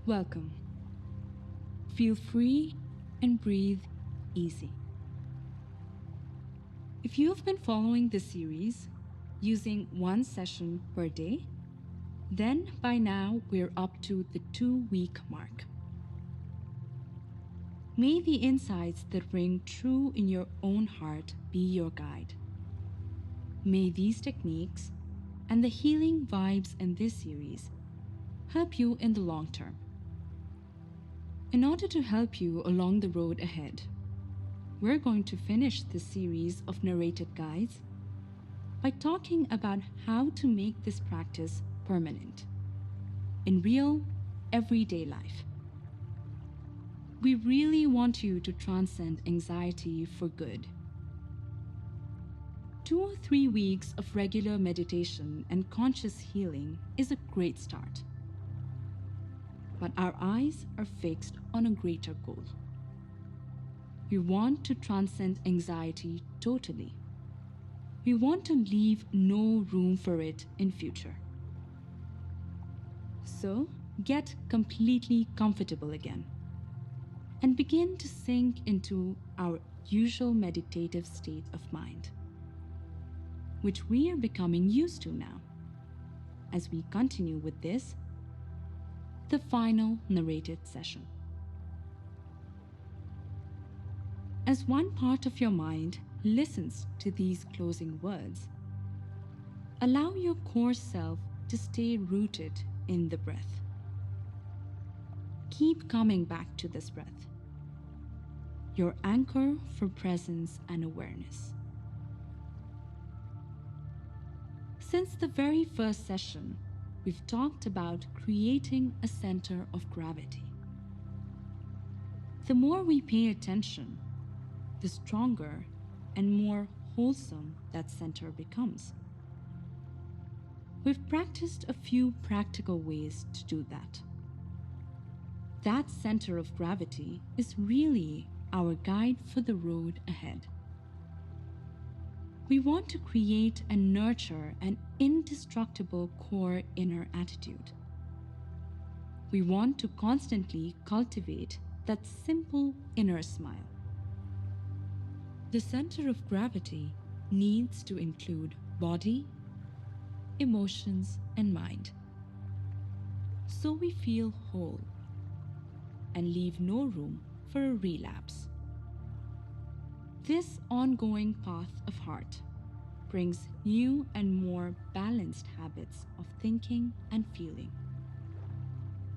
Welcome. Feel free and breathe easy. If you have been following this series using one session per day, then by now we're up to the 2-week mark. May the insights that ring true in your own heart be your guide. May these techniques and the healing vibes in this series help you in the long term. In order to help you along the road ahead, we're going to finish this series of narrated guides by talking about how to make this practice permanent in real, everyday life. We really want you to transcend anxiety for good. 2 or 3 weeks of regular meditation and conscious healing is a great start. But our eyes are fixed on a greater goal. We want to transcend anxiety totally. We want to leave no room for it in future. So, get completely comfortable again and begin to sink into our usual meditative state of mind, which we are becoming used to now. As we continue with this, the final narrated session. As one part of your mind listens to these closing words, allow your core self to stay rooted in the breath. Keep coming back to this breath, your anchor for presence and awareness. Since the very first session, we've talked about creating a center of gravity. The more we pay attention, the stronger and more wholesome that center becomes. We've practiced a few practical ways to do that. That center of gravity is really our guide for the road ahead. We want to create and nurture an indestructible core inner attitude. We want to constantly cultivate that simple inner smile. The center of gravity needs to include body, emotions, and mind, so we feel whole and leave no room for a relapse. This ongoing path of heart brings new and more balanced habits of thinking and feeling,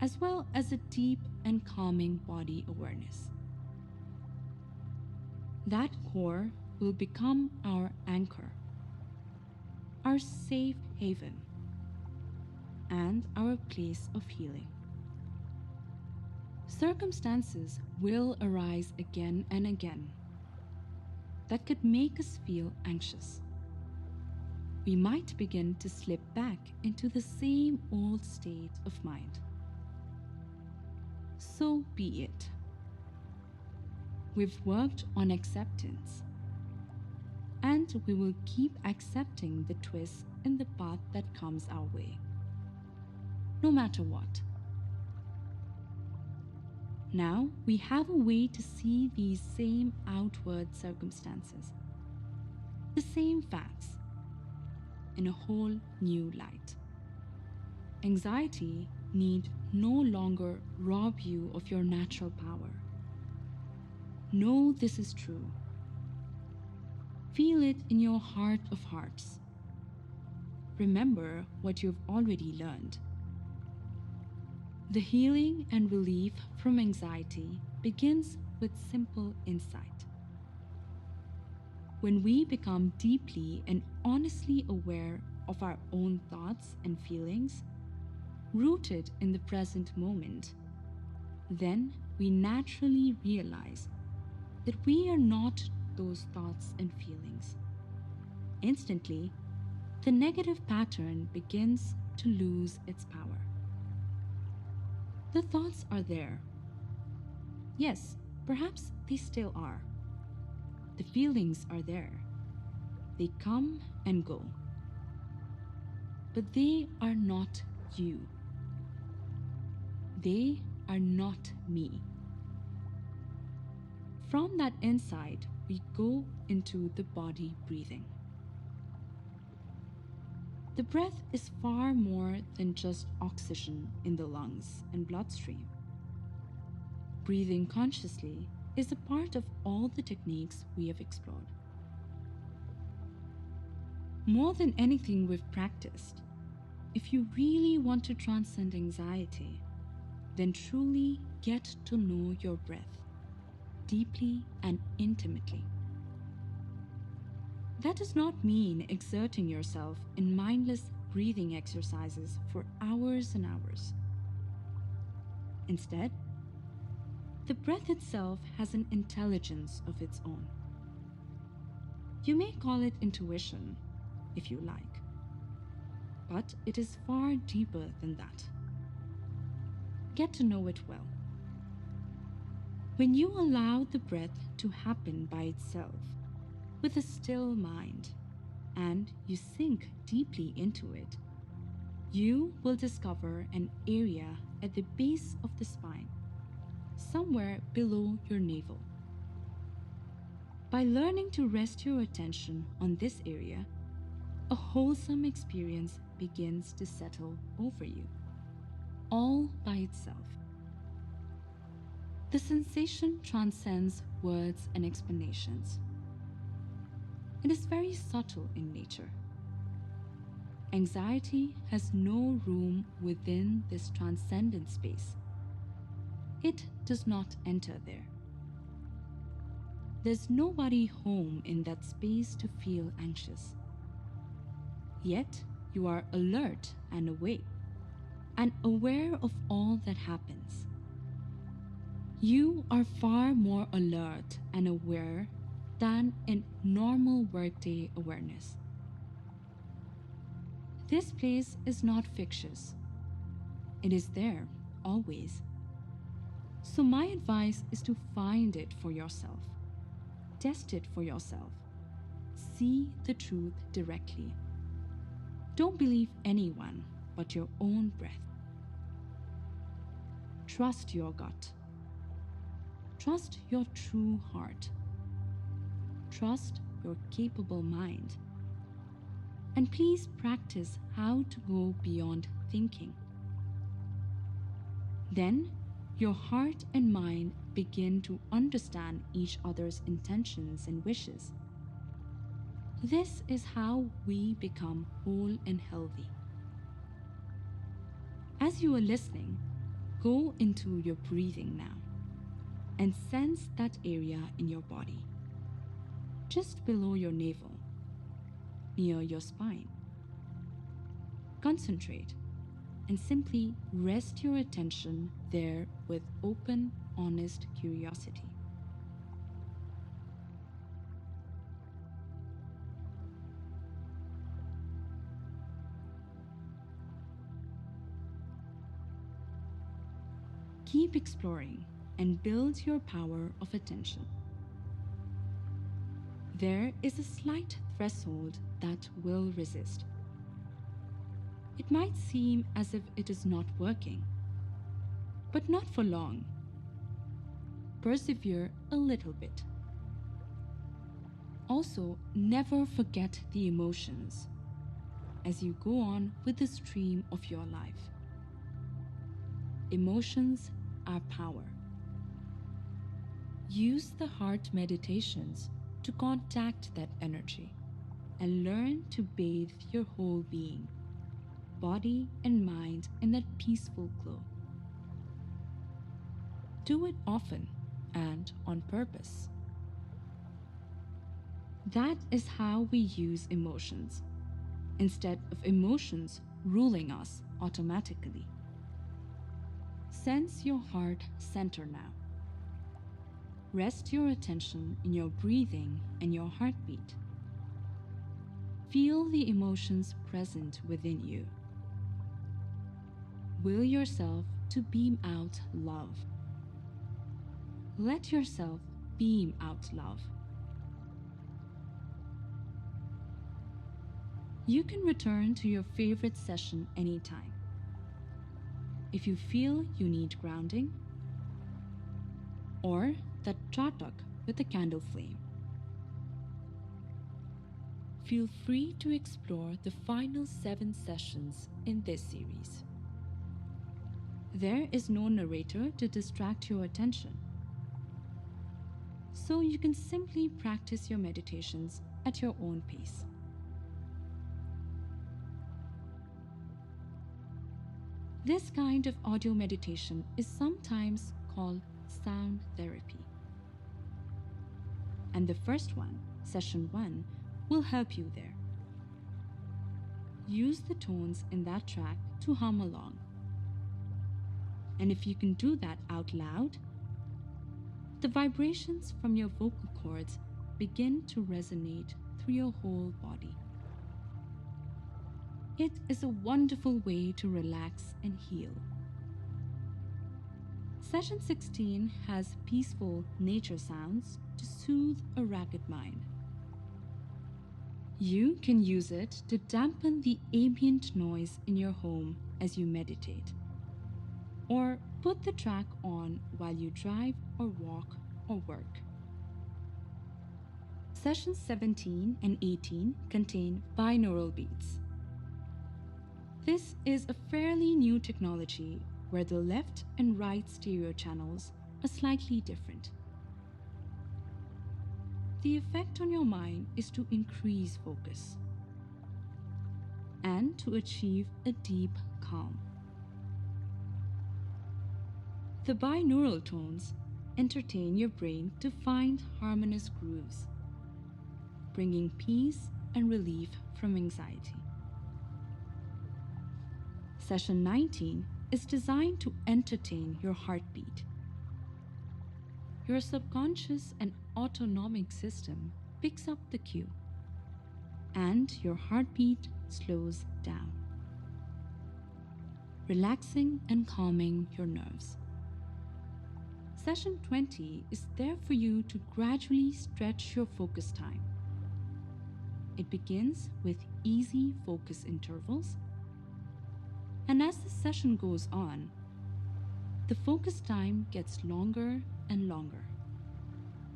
as well as a deep and calming body awareness. That core will become our anchor, our safe haven, and our place of healing. Circumstances will arise again and again that could make us feel anxious. We might begin to slip back into the same old state of mind. So be it. We've worked on acceptance, and we will keep accepting the twists in the path that comes our way, no matter what. Now we have a way to see these same outward circumstances, the same facts, in a whole new light. Anxiety need no longer rob you of your natural power. Know this is true. Feel it in your heart of hearts. Remember what you've already learned. The healing and relief from anxiety begins with simple insight. When we become deeply and honestly aware of our own thoughts and feelings, rooted in the present moment, then we naturally realize that we are not those thoughts and feelings. Instantly, the negative pattern begins to lose its power. The thoughts are there. Yes, perhaps they still are. The feelings are there. They come and go. But they are not you. They are not me. From that insight, we go into the body breathing. The breath is far more than just oxygen in the lungs and bloodstream. Breathing consciously is a part of all the techniques we have explored. More than anything we've practiced, if you really want to transcend anxiety, then truly get to know your breath deeply and intimately. That does not mean exerting yourself in mindless breathing exercises for hours and hours. Instead, the breath itself has an intelligence of its own. You may call it intuition, if you like, but it is far deeper than that. Get to know it well. When you allow the breath to happen by itself, with a still mind, and you sink deeply into it, you will discover an area at the base of the spine, somewhere below your navel. By learning to rest your attention on this area, a wholesome experience begins to settle over you, all by itself. The sensation transcends words and explanations. It is very subtle in nature. Anxiety has no room within this transcendent space. It does not enter there. There's nobody home in that space to feel anxious. Yet you are alert and awake, and aware of all that happens. You are far more alert and aware than in normal workday awareness. This place is not fictitious. It is there, always. So my advice is to find it for yourself. Test it for yourself. See the truth directly. Don't believe anyone but your own breath. Trust your gut. Trust your true heart. Trust your capable mind. And please practice how to go beyond thinking. Then, your heart and mind begin to understand each other's intentions and wishes. This is how we become whole and healthy. As you are listening, go into your breathing now and sense that area in your body, just below your navel, near your spine. Concentrate and simply rest your attention there with open, honest curiosity. Keep exploring and build your power of attention. There is a slight threshold that will resist. It might seem as if it is not working, but not for long. Persevere a little bit. Also, never forget the emotions as you go on with the stream of your life. Emotions are power. Use the heart meditations to contact that energy and learn to bathe your whole being, body and mind, in that peaceful glow. Do it often and on purpose. That is how we use emotions, instead of emotions ruling us automatically. Sense your heart center now. Rest your attention in your breathing and your heartbeat. Feel the emotions present within you. Will yourself to beam out love. Let yourself beam out love. You can return to your favorite session anytime. if you feel you need grounding, or that chatak with a candle flame. Feel free to explore the final 7 sessions in this series. There is no narrator to distract your attention, so you can simply practice your meditations at your own pace. This kind of audio meditation is sometimes called sound therapy. And the first one, session 1, will help you there. Use the tones in that track to hum along. And if you can do that out loud, the vibrations from your vocal cords begin to resonate through your whole body. It is a wonderful way to relax and heal. Session 16 has peaceful nature sounds to soothe a ragged mind. You can use it to dampen the ambient noise in your home as you meditate, or put the track on while you drive or walk or work. Sessions 17 and 18 contain binaural beats. This is a fairly new technology where the left and right stereo channels are slightly different. The effect on your mind is to increase focus and to achieve a deep calm. The binaural tones entertain your brain to find harmonious grooves, bringing peace and relief from anxiety. Session 19 is designed to entertain your heartbeat. Your subconscious and autonomic system picks up the cue, and your heartbeat slows down, relaxing and calming your nerves. Session 20 is there for you to gradually stretch your focus time. It begins with easy focus intervals, and as the session goes on, the focus time gets longer and longer.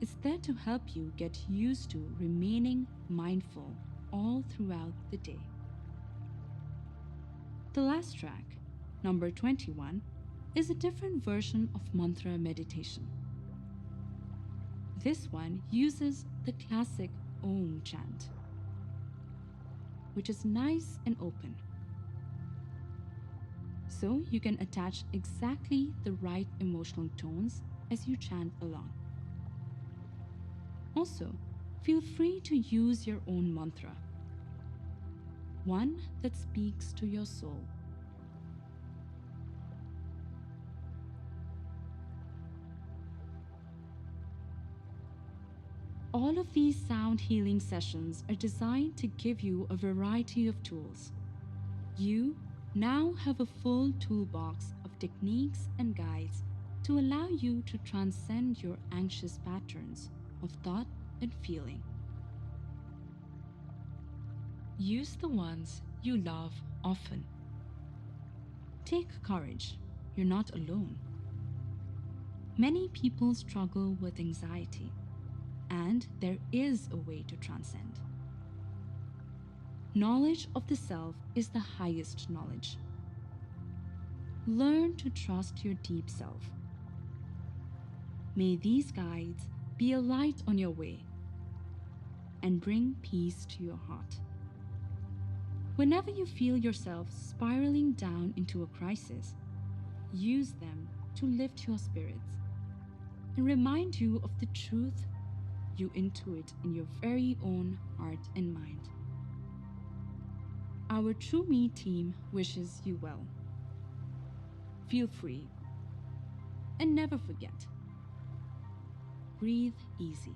It's there to help you get used to remaining mindful all throughout the day. The last track, number 21, is a different version of mantra meditation. This one uses the classic Om chant, which is nice and open, so you can attach exactly the right emotional tones as you chant along. Also, feel free to use your own mantra, one that speaks to your soul. All of these sound healing sessions are designed to give you a variety of tools. You now have a full toolbox of techniques and guides to allow you to transcend your anxious patterns of thought and feeling. Use the ones you love often. Take courage, you're not alone. Many people struggle with anxiety, and there is a way to transcend. Knowledge of the self is the highest knowledge. Learn to trust your deep self. May these guides be a light on your way and bring peace to your heart. Whenever you feel yourself spiraling down into a crisis, use them to lift your spirits and remind you of the truth you intuit in your very own heart and mind. Our True Me team wishes you well. Feel free, and never forget, breathe easy.